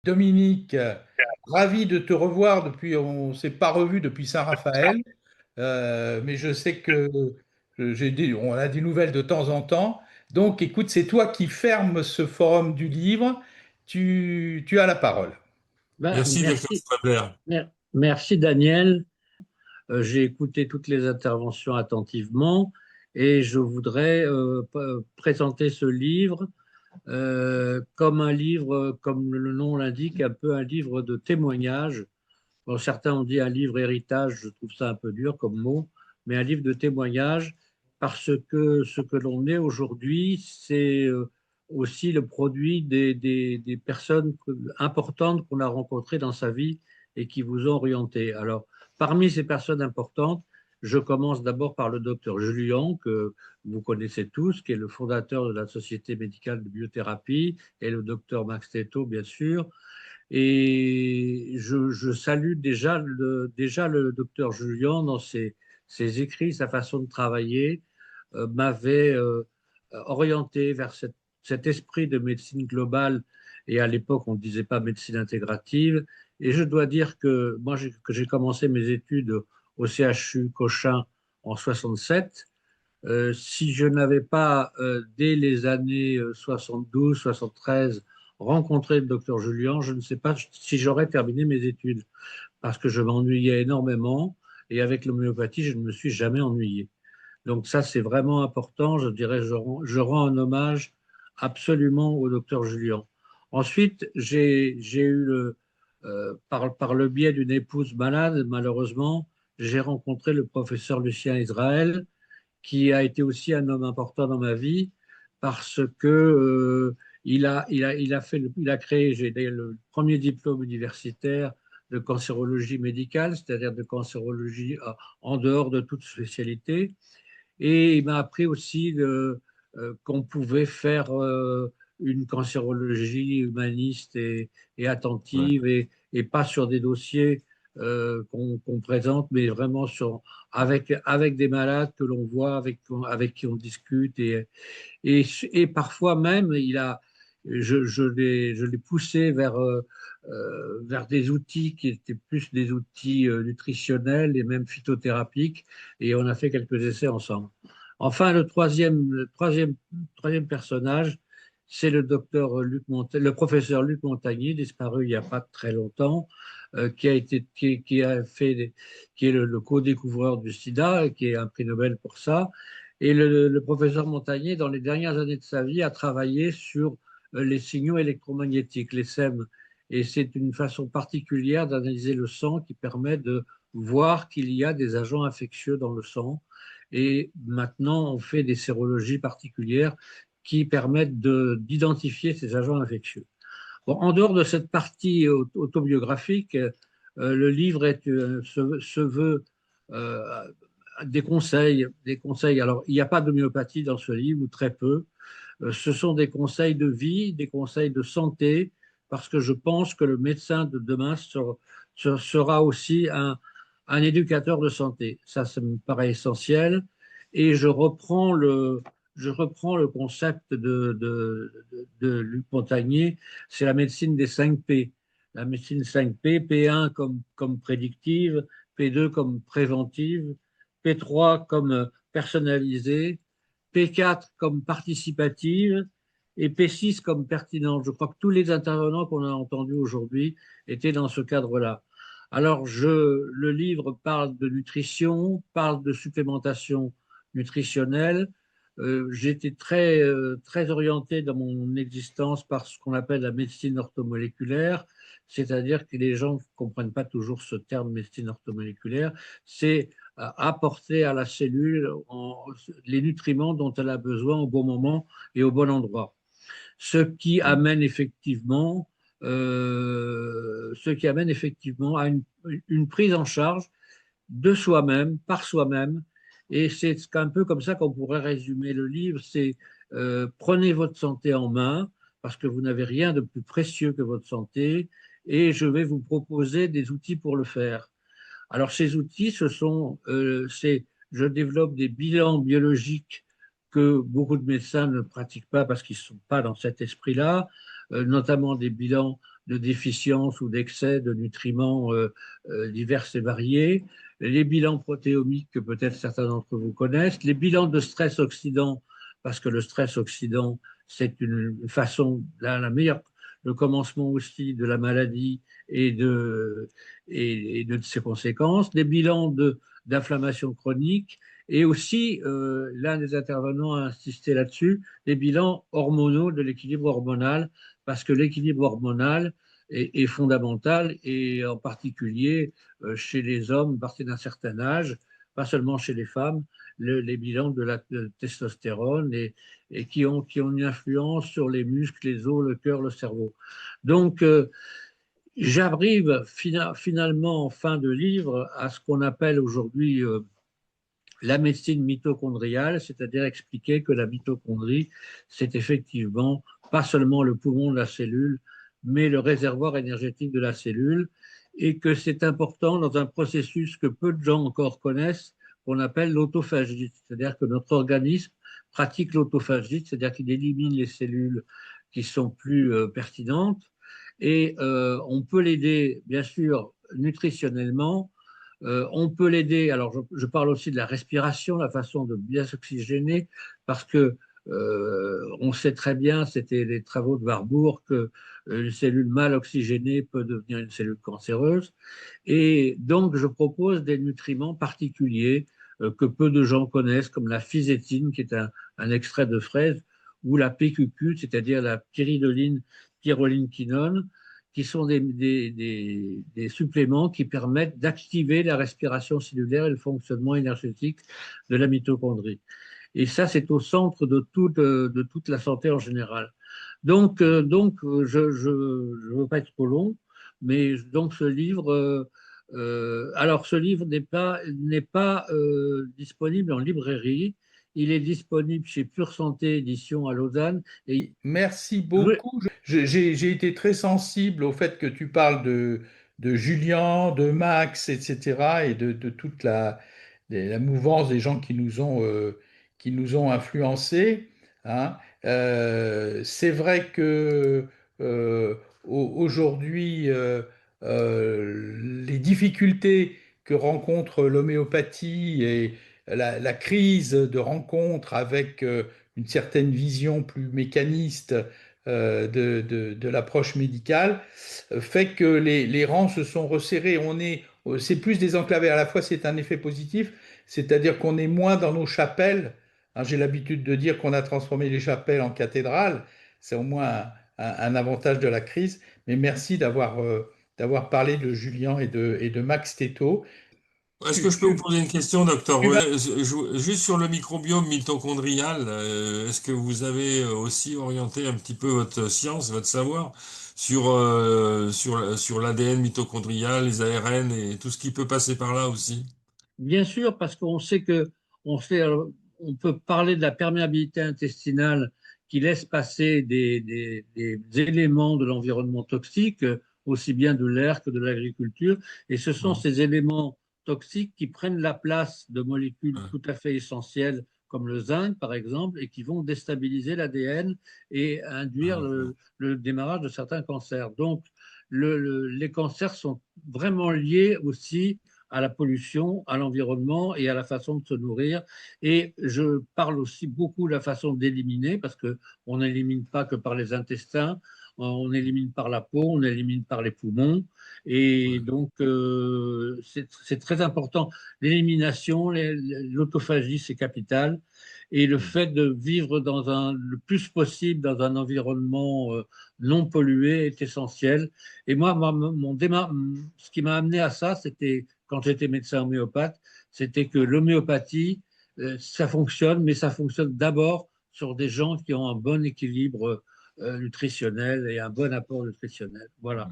Dominique, ravi de te revoir depuis, on ne s'est pas revu depuis Saint-Raphaël, mais je sais que on a des nouvelles de temps en temps. Donc écoute, c'est toi qui fermes ce forum du livre, tu as la parole. Merci, docteur Merci, Stradler. merci Daniel. J'ai écouté toutes les interventions attentivement et je voudrais présenter ce livre comme un livre, comme le nom l'indique, un peu un livre de témoignage. Bon, certains ont dit un livre héritage, je trouve ça un peu dur comme mot, mais un livre de témoignage parce que ce que l'on est aujourd'hui, c'est aussi le produit des personnes importantes qu'on a rencontrées dans sa vie et qui vous ont orienté. Alors, parmi ces personnes importantes, je commence d'abord par le docteur Julien, que vous connaissez tous, qui est le fondateur de la Société médicale de biothérapie, et le docteur Max Teto, bien sûr. Et je salue déjà le docteur Julien dans ses écrits, sa façon de travailler, m'avait orienté vers cet esprit de médecine globale. Et à l'époque, on ne disait pas médecine intégrative. Et je dois dire que moi, que j'ai commencé mes études au CHU Cochin en 67. Si je n'avais pas, dès les années 72, 73, rencontré le docteur Julien, je ne sais pas si j'aurais terminé mes études, parce que je m'ennuyais énormément, et avec l'homéopathie, je ne me suis jamais ennuyé. Donc ça, c'est vraiment important. Je dirais, je rends un hommage absolument au docteur Julien. Ensuite, j'ai eu, par le biais d'une épouse malade, malheureusement, j'ai rencontré le professeur Lucien Israël, qui a été aussi un homme important dans ma vie parce que il a créé, j'ai le premier diplôme universitaire de cancérologie médicale, c'est-à-dire de cancérologie en dehors de toute spécialité. Et il m'a appris aussi qu'on pouvait faire une cancérologie humaniste et Ouais. attentive et pas sur des dossiers qu'on présente, mais vraiment avec des malades que l'on voit, avec qui on discute. Et parfois même, je l'ai poussé vers des outils qui étaient plus des outils nutritionnels et même phytothérapiques, et on a fait quelques essais ensemble. Enfin, troisième personnage, c'est le professeur Luc Montagny, disparu il n'y a pas très longtemps, qui est le co-découvreur du sida, qui est un prix Nobel pour ça. Et le professeur Montagnier, dans les dernières années de sa vie, a travaillé sur les signaux électromagnétiques, les SEM. Et c'est une façon particulière d'analyser le sang qui permet de voir qu'il y a des agents infectieux dans le sang. Et maintenant, on fait des sérologies particulières qui permettent d'identifier ces agents infectieux. Bon, en dehors de cette partie autobiographique, le livre se veut euh, des conseils, des conseils. Alors, il n'y a pas d'homéopathie dans ce livre, ou très peu. Ce sont des conseils de vie, des conseils de santé, parce que je pense que le médecin de demain sera aussi un éducateur de santé. Ça me paraît essentiel. Et je reprends le concept de Luc Montagnier, c'est la médecine des 5 P. La médecine 5 P, P1 comme prédictive, P2 comme préventive, P3 comme personnalisée, P4 comme participative et P6 comme pertinente. Je crois que tous les intervenants qu'on a entendus aujourd'hui étaient dans ce cadre-là. Alors, le livre parle de nutrition, parle de supplémentation nutritionnelle. J'étais très orienté dans mon existence par ce qu'on appelle la médecine orthomoléculaire, c'est-à-dire que les gens ne comprennent pas toujours ce terme médecine orthomoléculaire. C'est apporter à la cellule les nutriments dont elle a besoin au bon moment et au bon endroit. Ce qui amène effectivement, à une prise en charge de soi-même, par soi-même. Et c'est un peu comme ça qu'on pourrait résumer le livre, c'est prenez votre santé en main, parce que vous n'avez rien de plus précieux que votre santé, et je vais vous proposer des outils pour le faire. Alors ces outils, je développe des bilans biologiques que beaucoup de médecins ne pratiquent pas parce qu'ils ne sont pas dans cet esprit-là, notamment des bilans de déficience ou d'excès de nutriments divers et variés, les bilans protéomiques que peut-être certains d'entre vous connaissent, les bilans de stress oxydant, parce que le stress oxydant, c'est une façon, la meilleure, le commencement aussi de la maladie et de ses conséquences, les bilans d'inflammation chronique, et aussi, l'un des intervenants a insisté là-dessus, les bilans hormonaux de l'équilibre hormonal, parce que l'équilibre hormonal est fondamental, et en particulier chez les hommes, à partir d'un certain âge, pas seulement chez les femmes, les bilans de testostérone et qui ont une influence sur les muscles, les os, le cœur, le cerveau. Donc, j'arrive finalement en fin de livre à ce qu'on appelle aujourd'hui la médecine mitochondriale, c'est-à-dire expliquer que la mitochondrie, c'est effectivement pas seulement le poumon de la cellule, mais le réservoir énergétique de la cellule, et que c'est important dans un processus que peu de gens encore connaissent, qu'on appelle l'autophagie, c'est-à-dire que notre organisme pratique l'autophagie, c'est-à-dire qu'il élimine les cellules qui sont plus pertinentes, et on peut l'aider, bien sûr, nutritionnellement. On peut l'aider, alors je parle aussi de la respiration, la façon de bien s'oxygéner, parce que on sait très bien, c'était les travaux de Warburg, que une cellule mal oxygénée peut devenir une cellule cancéreuse. Et donc, je propose des nutriments particuliers que peu de gens connaissent, comme la physétine, qui est un extrait de fraise, ou la PQQ, c'est-à-dire la pyridoline pyrrolinquinone, qui sont des suppléments qui permettent d'activer la respiration cellulaire et le fonctionnement énergétique de la mitochondrie. Et ça, c'est au centre de toute la santé en général. Donc je ne veux pas être trop long, mais donc ce livre, alors ce livre n'est pas disponible en librairie. Il est disponible chez Pure Santé Édition à Lausanne. Et Merci beaucoup. J'ai été très sensible au fait que tu parles de Julien, de Max, etc., et de toute la mouvance des gens qui nous ont influencés, hein. C'est vrai que aujourd'hui, les difficultés que rencontre l'homéopathie et la crise de rencontre avec une certaine vision plus mécaniste de l'approche médicale fait que les rangs se sont resserrés. C'est plus désenclavé. À la fois, c'est un effet positif, c'est-à-dire qu'on est moins dans nos chapelles. Hein, j'ai l'habitude de dire qu'on a transformé les chapelles en cathédrales. C'est au moins un avantage de la crise. Mais merci d'avoir parlé de Julien et de Max Teto. Est-ce que Tu, je peux vous tu- poser une question, docteur tu vas Roulet? Juste sur le microbiome mitochondrial, est-ce que vous avez aussi orienté un petit peu votre science, votre savoir sur l'ADN mitochondrial, les ARN et tout ce qui peut passer par là aussi? bien sûr, parce qu'on sait que on sait, on peut parler de la perméabilité intestinale qui laisse passer des éléments de l'environnement toxique, aussi bien de l'air que de l'agriculture. Et ce sont Bon. ces éléments toxiques qui prennent la place de molécules Ouais. tout à fait essentielles, comme le zinc, par exemple, et qui vont déstabiliser l'ADN et induire Ah, le démarrage de certains cancers. Donc, les cancers sont vraiment liés aussi à la pollution, à l'environnement et à la façon de se nourrir. Et je parle aussi beaucoup de la façon d'éliminer, parce qu'on n'élimine pas que par les intestins, on élimine par la peau, on élimine par les poumons. Et ouais. donc, c'est très important. L'élimination, l'autophagie, c'est capital. Et le fait de vivre le plus possible dans un environnement non pollué est essentiel. Et moi, ce qui m'a amené à ça, c'était quand j'étais médecin homéopathe, c'était que l'homéopathie, ça fonctionne, mais ça fonctionne d'abord sur des gens qui ont un bon équilibre nutritionnel et un bon apport nutritionnel. Voilà.